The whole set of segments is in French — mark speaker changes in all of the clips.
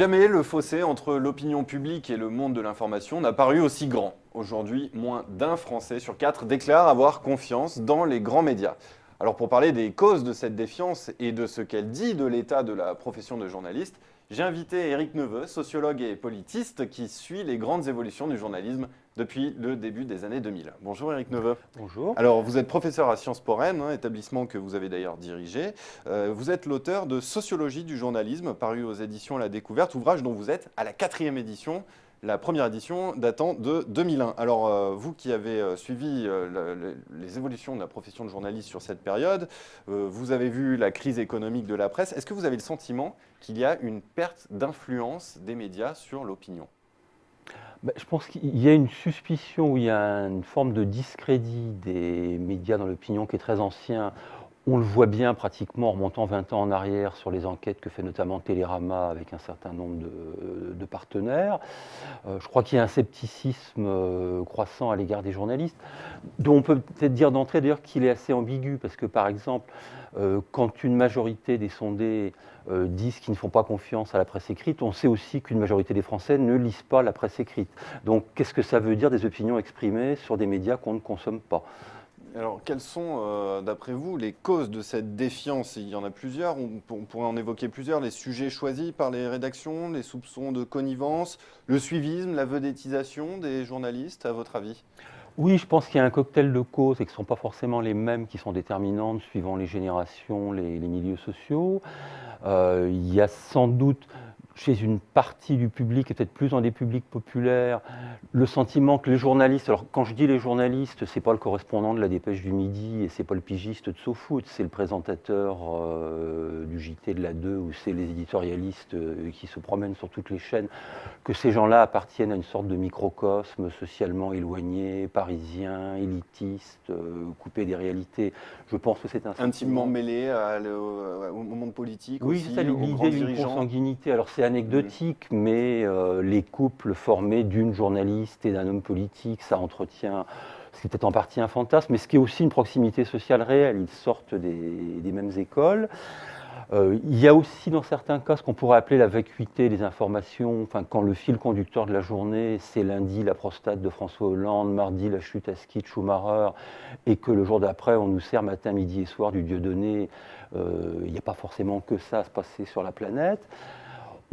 Speaker 1: Jamais le fossé entre l'opinion publique et le monde de l'information n'a paru aussi grand. Aujourd'hui, moins d'un Français sur quatre déclare avoir confiance dans les grands médias. Alors pour parler des causes de cette défiance et de ce qu'elle dit de l'état de la profession de journaliste, j'ai invité Éric Neveu, sociologue et politiste qui suit les grandes évolutions du journalisme depuis le début des années 2000. Bonjour Éric Neveu.
Speaker 2: Bonjour.
Speaker 1: Alors vous êtes professeur à Sciences Po Rennes, établissement que vous avez d'ailleurs dirigé. Vous êtes l'auteur de Sociologie du journalisme, paru aux éditions La Découverte, ouvrage dont vous êtes à la 4e édition, la première édition datant de 2001. Alors vous qui avez suivi les évolutions de la profession de journaliste sur cette période, vous avez vu la crise économique de la presse. Est-ce que vous avez le sentiment qu'il y a une perte d'influence des médias sur l'opinion ?
Speaker 2: Je pense qu'il y a une suspicion, où il y a une forme de discrédit des médias dans l'opinion qui est très ancien. On le voit bien pratiquement en remontant 20 ans en arrière sur les enquêtes que fait notamment Télérama avec un certain nombre de partenaires. Je crois qu'il y a un scepticisme croissant à l'égard des journalistes, dont on peut peut-être dire d'entrée d'ailleurs qu'il est assez ambigu, parce que par exemple, quand une majorité des sondés disent qu'ils ne font pas confiance à la presse écrite, on sait aussi qu'une majorité des Français ne lisent pas la presse écrite. Donc qu'est-ce que ça veut dire des opinions exprimées sur des médias qu'on ne consomme pas ?
Speaker 1: Alors, quelles sont, d'après vous, les causes de cette défiance? Il y en a plusieurs, on pourrait en évoquer plusieurs, les sujets choisis par les rédactions, les soupçons de connivence, le suivisme, la vedettisation des journalistes, à votre avis?
Speaker 2: Oui, je pense qu'il y a un cocktail de causes et que ce ne sont pas forcément les mêmes qui sont déterminantes suivant les générations, les milieux sociaux. Il y a sans doute chez une partie du public, et peut-être plus dans des publics populaires, le sentiment que les journalistes, alors quand je dis les journalistes, c'est pas le correspondant de la Dépêche du Midi et c'est pas le pigiste de SoFoot, c'est le présentateur du JT de la 2 ou c'est les éditorialistes qui se promènent sur toutes les chaînes, que ces gens-là appartiennent à une sorte de microcosme socialement éloigné, parisien, élitiste, coupé des réalités. Je pense que c'est un
Speaker 1: intimement mêlé au monde politique,
Speaker 2: oui,
Speaker 1: aussi,
Speaker 2: c'est ça,
Speaker 1: aux grands
Speaker 2: l'idée d'une
Speaker 1: dirigeants.
Speaker 2: consanguinité. Alors c'est anecdotique, mais les couples formés d'une journaliste et d'un homme politique, ça entretient, ce qui est peut-être en partie un fantasme, mais ce qui est aussi une proximité sociale réelle. Ils sortent des mêmes écoles. Il y a aussi dans certains cas ce qu'on pourrait appeler la vacuité des informations, enfin, quand le fil conducteur de la journée, c'est lundi la prostate de François Hollande, mardi la chute à ski de Schumacher, et que le jour d'après on nous sert matin, midi et soir du Dieudonné, il n'y a pas forcément que ça à se passer sur la planète.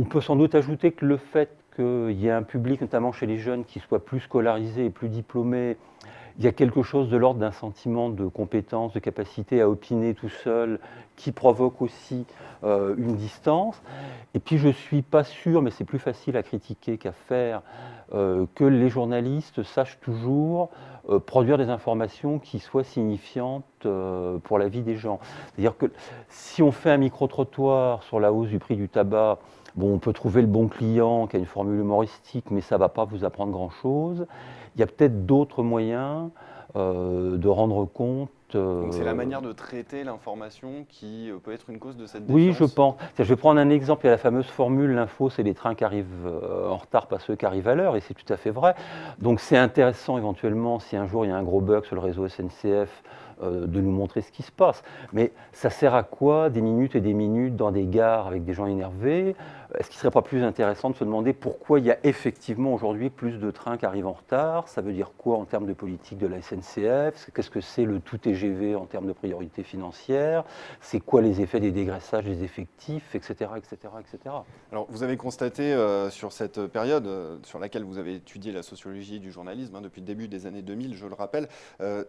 Speaker 2: On peut sans doute ajouter que le fait qu'il y ait un public, notamment chez les jeunes, qui soit plus scolarisé et plus diplômé, il y a quelque chose de l'ordre d'un sentiment de compétence, de capacité à opiner tout seul, qui provoque aussi une distance. Et puis je ne suis pas sûr, mais c'est plus facile à critiquer qu'à faire, que les journalistes sachent toujours produire des informations qui soient signifiantes pour la vie des gens. C'est-à-dire que si on fait un micro-trottoir sur la hausse du prix du tabac, bon, on peut trouver le bon client qui a une formule humoristique, mais ça ne va pas vous apprendre grand-chose. Il y a peut-être d'autres moyens de rendre compte.
Speaker 1: Donc c'est la manière de traiter l'information qui peut être une cause de cette défiance?
Speaker 2: Oui, je pense. Je vais prendre un exemple. Il y a la fameuse formule, l'info, c'est les trains qui arrivent en retard, pas ceux qui arrivent à l'heure, et c'est tout à fait vrai. Donc c'est intéressant éventuellement, si un jour il y a un gros bug sur le réseau SNCF, de nous montrer ce qui se passe. Mais ça sert à quoi des minutes et des minutes dans des gares avec des gens énervés? Est-ce qu'il ne serait pas plus intéressant de se demander pourquoi il y a effectivement aujourd'hui plus de trains qui arrivent en retard? Ça veut dire quoi en termes de politique de la SNCF? Qu'est-ce que c'est le tout TGV en termes de priorité financière? C'est quoi les effets des dégraissages des effectifs, etc., etc., etc.
Speaker 1: Alors, vous avez constaté sur cette période sur laquelle vous avez étudié la sociologie du journalisme, depuis le début des années 2000, je le rappelle,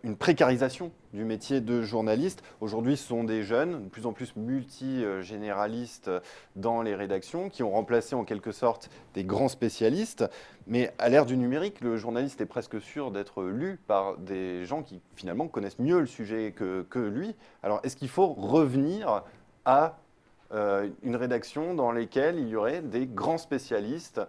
Speaker 1: une précarisation du métier de journaliste. Aujourd'hui, ce sont des jeunes, de plus en plus multigénéralistes dans les rédactions, qui ont remplacé en quelque sorte des grands spécialistes. Mais à l'ère du numérique, le journaliste est presque sûr d'être lu par des gens qui finalement connaissent mieux le sujet que lui. Alors, est-ce qu'il faut revenir à une rédaction dans laquelle il y aurait des grands spécialistes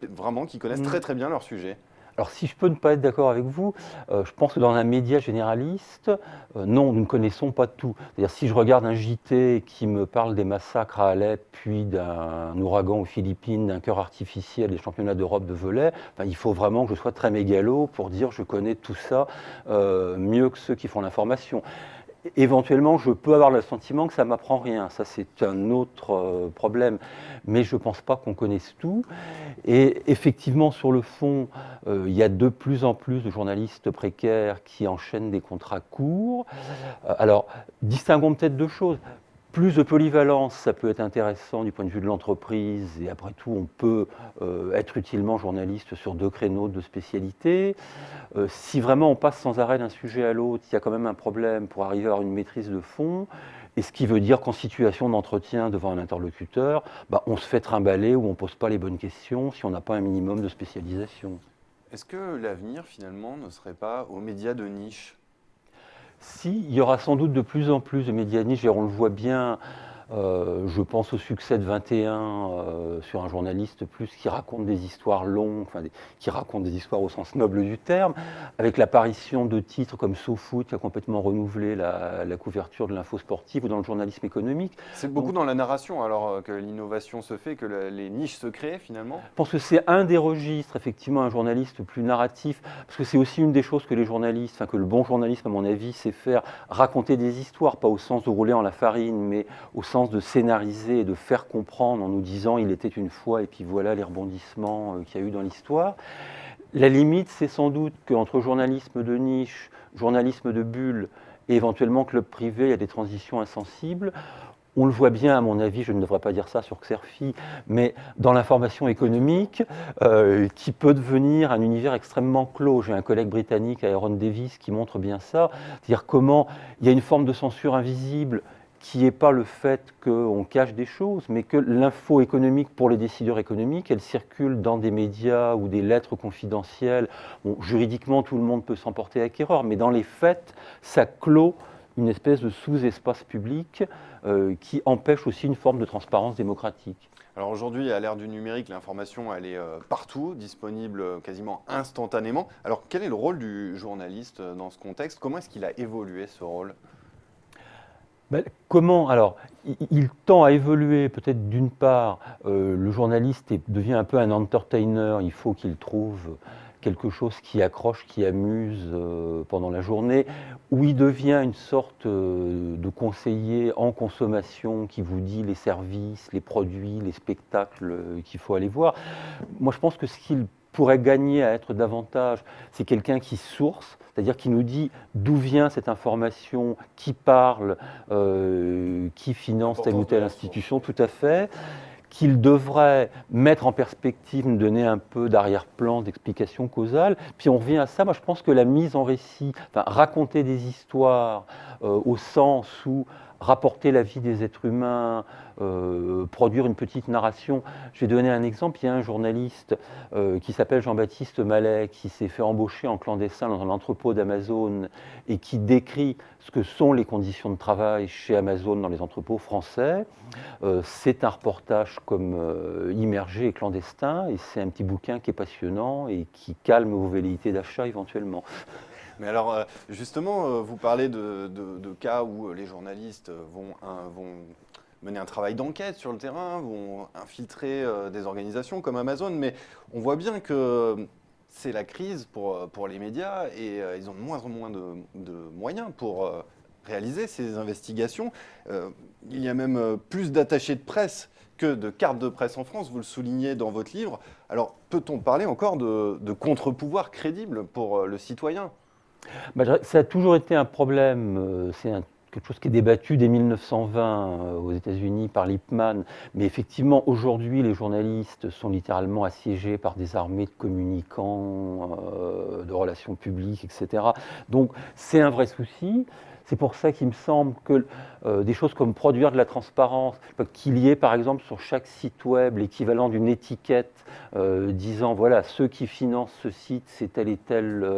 Speaker 1: vraiment qui connaissent très très bien leur sujet?
Speaker 2: Alors si je peux ne pas être d'accord avec vous, je pense que dans un média généraliste, non, nous ne connaissons pas tout. C'est-à-dire si je regarde un JT qui me parle des massacres à Alep, puis d'un ouragan aux Philippines, d'un cœur artificiel, des championnats d'Europe de volley, enfin, il faut vraiment que je sois très mégalo pour dire je connais tout ça mieux que ceux qui font l'information. Éventuellement, je peux avoir le sentiment que ça ne m'apprend rien. Ça, c'est un autre problème. Mais je ne pense pas qu'on connaisse tout. Et effectivement, sur le fond, il y a de plus en plus de journalistes précaires qui enchaînent des contrats courts. Alors, distinguons peut-être deux choses. Plus de polyvalence, ça peut être intéressant du point de vue de l'entreprise, et après tout, on peut être utilement journaliste sur 2 créneaux de spécialité. Si vraiment on passe sans arrêt d'un sujet à l'autre, il y a quand même un problème pour arriver à avoir une maîtrise de fond, et ce qui veut dire qu'en situation d'entretien devant un interlocuteur, on se fait trimballer ou on ne pose pas les bonnes questions si on n'a pas un minimum de spécialisation.
Speaker 1: Est-ce que l'avenir, finalement, ne serait pas aux médias de niche ?
Speaker 2: Si, il y aura sans doute de plus en plus de médias niches, et on le voit bien, je pense au succès de 21 sur un journaliste plus qui raconte des histoires longues, qui raconte des histoires au sens noble du terme, avec l'apparition de titres comme SoFoot qui a complètement renouvelé la couverture de l'info sportive ou dans le journalisme économique.
Speaker 1: C'est beaucoup dans la narration alors que l'innovation se fait, que les niches se créent finalement ?
Speaker 2: Je pense que c'est un des registres, effectivement, un journaliste plus narratif, parce que c'est aussi une des choses que les journalistes, que le bon journalisme, à mon avis, sait faire, raconter des histoires, pas au sens de rouler en la farine, mais au sens de scénariser et de faire comprendre en nous disant il était une fois et puis voilà les rebondissements qu'il y a eu dans l'histoire. La limite, c'est sans doute qu'entre journalisme de niche, journalisme de bulle et éventuellement club privé, il y a des transitions insensibles. On le voit bien, à mon avis, je ne devrais pas dire ça sur Xerfi, mais dans l'information économique, qui peut devenir un univers extrêmement clos. J'ai un collègue britannique, Aaron Davis, qui montre bien ça, c'est-à-dire comment il y a une forme de censure invisible qui n'est pas le fait qu'on cache des choses, mais que l'info économique pour les décideurs économiques, elle circule dans des médias ou des lettres confidentielles. Bon, juridiquement, tout le monde peut s'en porter acquéreur, mais dans les faits, ça clôt une espèce de sous-espace public qui empêche aussi une forme de transparence démocratique.
Speaker 1: Alors aujourd'hui, à l'ère du numérique, l'information, elle est partout, disponible quasiment instantanément. Alors quel est le rôle du journaliste dans ce contexte ? Comment est-ce qu'il a évolué ce rôle ?
Speaker 2: Comment ? Alors, il tend à évoluer, peut-être d'une part, le journaliste devient un peu un entertainer, il faut qu'il trouve quelque chose qui accroche, qui amuse pendant la journée, où il devient une sorte de conseiller en consommation qui vous dit les services, les produits, les spectacles qu'il faut aller voir. Moi, je pense que ce qu'il pourrait gagner à être davantage, c'est quelqu'un qui source, c'est-à-dire qui nous dit d'où vient cette information, qui parle, qui finance telle ou telle institution, tout à fait, qu'il devrait mettre en perspective, nous donner un peu d'arrière-plan, d'explication causale. Puis on revient à ça, moi je pense que la mise en récit, raconter des histoires au sens où rapporter la vie des êtres humains, produire une petite narration. Je vais donner un exemple. Il y a un journaliste qui s'appelle Jean-Baptiste Mallet, qui s'est fait embaucher en clandestin dans un entrepôt d'Amazon et qui décrit ce que sont les conditions de travail chez Amazon dans les entrepôts français. C'est un reportage comme immergé et clandestin, et c'est un petit bouquin qui est passionnant et qui calme vos velléités d'achat éventuellement.
Speaker 1: Mais alors, justement, vous parlez de cas où les journalistes vont mener un travail d'enquête sur le terrain, vont infiltrer des organisations comme Amazon, mais on voit bien que c'est la crise pour les médias et ils ont de moins en moins de moyens pour réaliser ces investigations. Il y a même plus d'attachés de presse que de cartes de presse en France, vous le soulignez dans votre livre. Alors, peut-on parler encore de contre-pouvoir crédible pour le citoyen ?
Speaker 2: Ça a toujours été un problème, c'est quelque chose qui est débattu dès 1920 aux États-Unis par Lippmann, mais effectivement aujourd'hui les journalistes sont littéralement assiégés par des armées de communicants, de relations publiques, etc. Donc c'est un vrai souci. C'est pour ça qu'il me semble que des choses comme produire de la transparence, qu'il y ait par exemple sur chaque site web l'équivalent d'une étiquette disant voilà, ceux qui financent ce site, c'est telle et telle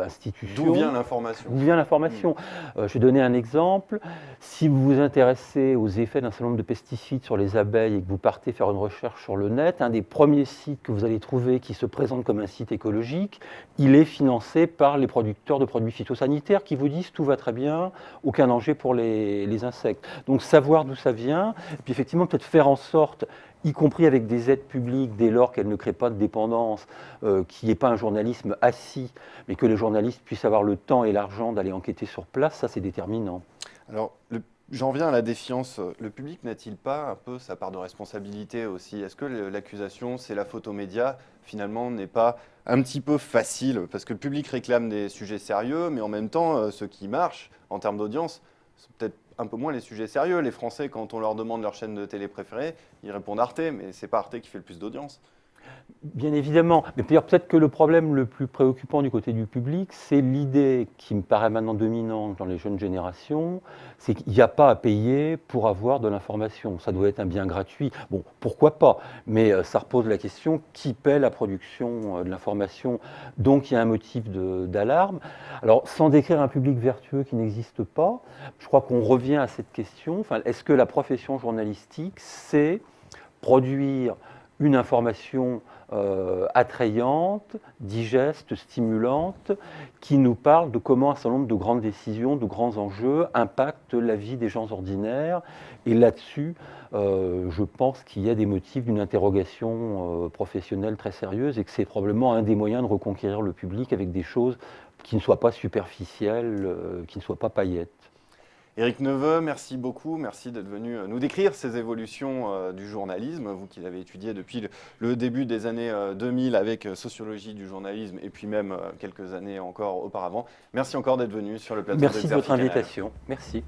Speaker 2: institution.
Speaker 1: D'où vient l'information ?
Speaker 2: D'où vient l'information ? Je vais donner un exemple. Si vous vous intéressez aux effets d'un certain nombre de pesticides sur les abeilles et que vous partez faire une recherche sur le net, un des premiers sites que vous allez trouver qui se présente comme un site écologique, il est financé par les producteurs de produits phytosanitaires qui vous disent tout va très bien, aucun danger pour les insectes. Donc savoir d'où ça vient, et puis effectivement peut-être faire en sorte y compris avec des aides publiques, dès lors qu'elles ne créent pas de dépendance, qu'il n'y ait pas un journalisme assis, mais que les journalistes puissent avoir le temps et l'argent d'aller enquêter sur place, ça c'est déterminant.
Speaker 1: Alors, j'en viens à la défiance. Le public n'a-t-il pas un peu sa part de responsabilité aussi? Est-ce que l'accusation, c'est la faute aux médias, finalement, n'est pas un petit peu facile? Parce que le public réclame des sujets sérieux, mais en même temps, ce qui marche en termes d'audience, c'est peut-être un peu moins les sujets sérieux. Les Français, quand on leur demande leur chaîne de télé préférée, ils répondent Arte, mais c'est pas Arte qui fait le plus d'audience.
Speaker 2: Bien évidemment, mais peut-être que le problème le plus préoccupant du côté du public, c'est l'idée qui me paraît maintenant dominante dans les jeunes générations, c'est qu'il n'y a pas à payer pour avoir de l'information. Ça doit être un bien gratuit. Bon, pourquoi pas, mais ça repose la question qui paie la production de l'information. Donc il y a un motif d'alarme. Alors, sans décrire un public vertueux qui n'existe pas, je crois qu'on revient à cette question. Enfin, est-ce que la profession journalistique sait produire une information attrayante, digeste, stimulante, qui nous parle de comment un certain nombre de grandes décisions, de grands enjeux impactent la vie des gens ordinaires. Et là-dessus, je pense qu'il y a des motifs d'une interrogation professionnelle très sérieuse et que c'est probablement un des moyens de reconquérir le public avec des choses qui ne soient pas superficielles, qui ne soient pas paillettes.
Speaker 1: Éric Neveu, merci beaucoup. Merci d'être venu nous décrire ces évolutions du journalisme, vous qui l'avez étudié depuis le début des années 2000 avec sociologie du journalisme et puis même quelques années encore auparavant. Merci encore d'être venu sur le plateau
Speaker 2: Merci de votre
Speaker 1: d'Exerfi Canal.
Speaker 2: invitation. Merci.